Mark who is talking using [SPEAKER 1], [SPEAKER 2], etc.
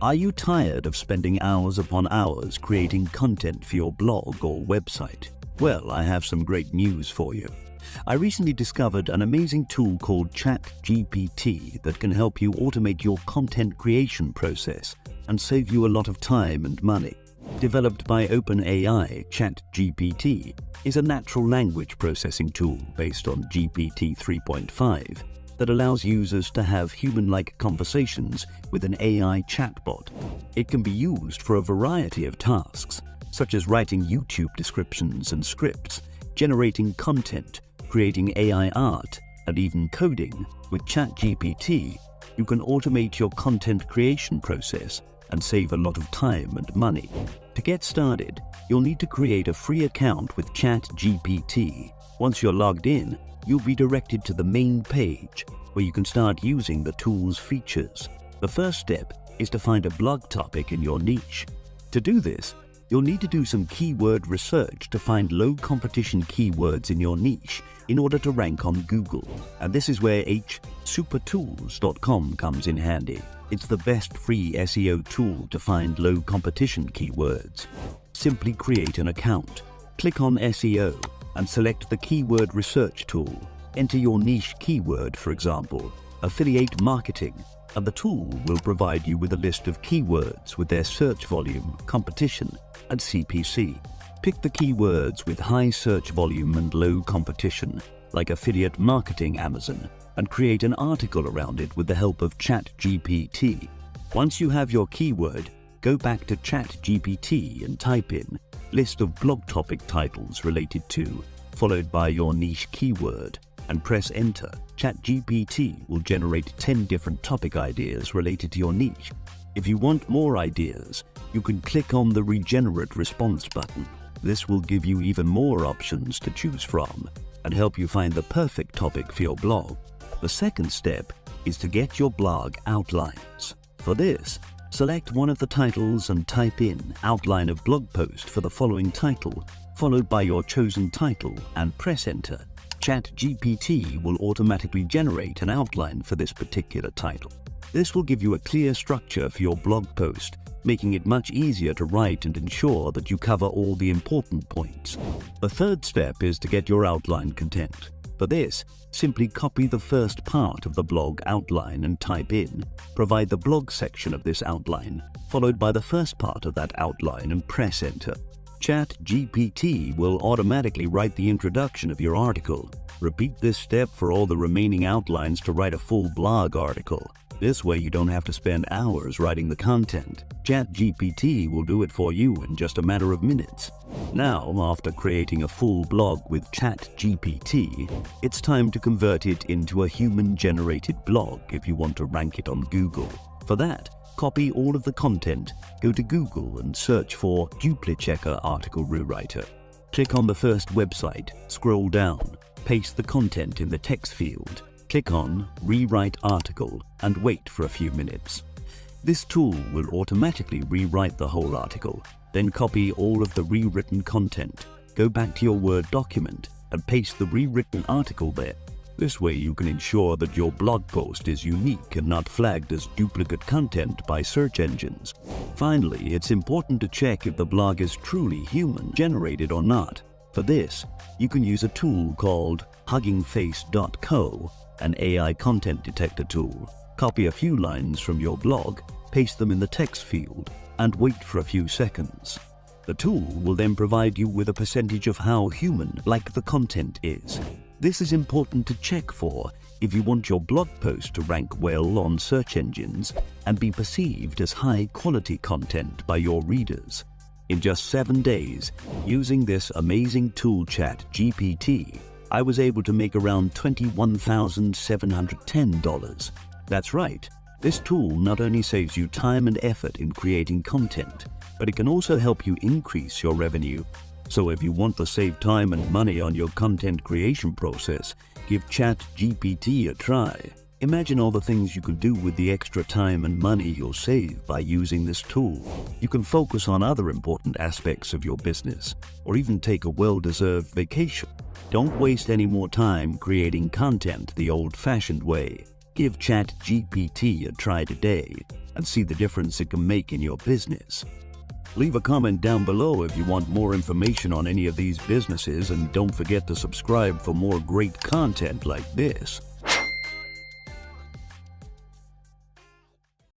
[SPEAKER 1] Are you tired of spending hours upon hours creating content for your blog or website? Well, I have some great news for you. I recently discovered an amazing tool called ChatGPT that can help you automate your content creation process and save you a lot of time and money. Developed by OpenAI, ChatGPT is a natural language processing tool based on GPT 3.5 that allows users to have human-like conversations with an AI chatbot. It can be used for a variety of tasks, such as writing YouTube descriptions and scripts, generating content, creating AI art, and even coding. With ChatGPT, you can automate your content creation process and save a lot of time and money. To get started, you'll need to create a free account with ChatGPT. Once you're logged in, you'll be directed to the main page where you can start using the tool's features. The first step is to find a blog topic in your niche. To do this, you'll need to do some keyword research to find low-competition keywords in your niche in order to rank on Google. And this is where supertools.com comes in handy. It's the best free SEO tool to find low-competition keywords. Simply create an account, click on SEO, and select the keyword research tool. Enter your niche keyword, for example, affiliate marketing, and the tool will provide you with a list of keywords with their search volume, competition, and CPC. Pick the keywords with high search volume and low competition, like affiliate marketing Amazon, and create an article around it with the help of ChatGPT. Once you have your keyword, go back to ChatGPT and type in list of blog topic titles related to, followed by your niche keyword, and press enter. ChatGPT will generate 10 different topic ideas related to your niche. If you want more ideas, you can click on the regenerate response button. This will give you even more options to choose from and help you find the perfect topic for your blog. The second step is to get your blog outlines. For this, select one of the titles and type in outline of blog post for the following title, followed by your chosen title, and press enter. ChatGPT will automatically generate an outline for this particular title. This will give you a clear structure for your blog post, making it much easier to write and ensure that you cover all the important points. The third step is to get your outline content. For this, simply copy the first part of the blog outline and type in, provide the blog section of this outline, followed by the first part of that outline, and press enter. ChatGPT will automatically write the introduction of your article. Repeat this step for all the remaining outlines to write a full blog article. This way you don't have to spend hours writing the content. ChatGPT will do it for you in just a matter of minutes. Now, after creating a full blog with ChatGPT, it's time to convert it into a human-generated blog if you want to rank it on Google. For that, copy all of the content, go to Google and search for DupliChecker Article Rewriter. Click on the first website, scroll down, paste the content in the text field, click on Rewrite Article, and wait for a few minutes. This tool will automatically rewrite the whole article, then copy all of the rewritten content, go back to your Word document, and paste the rewritten article there. This way you can ensure that your blog post is unique and not flagged as duplicate content by search engines. Finally, it's important to check if the blog is truly human-generated or not. For this, you can use a tool called huggingface.co, an AI content detector tool. Copy a few lines from your blog, paste them in the text field, and wait for a few seconds. The tool will then provide you with a percentage of how human-like the content is. This is important to check for if you want your blog post to rank well on search engines and be perceived as high-quality content by your readers. In just 7 days, using this amazing tool ChatGPT, I was able to make around $21,710. That's right, this tool not only saves you time and effort in creating content, but it can also help you increase your revenue. So if you want to save time and money on your content creation process, give ChatGPT a try. Imagine all the things you could do with the extra time and money you'll save by using this tool. You can focus on other important aspects of your business, or even take a well-deserved vacation. Don't waste any more time creating content the old-fashioned way. Give ChatGPT a try today and see the difference it can make in your business. Leave a comment down below if you want more information on any of these businesses, and don't forget to subscribe for more great content like this.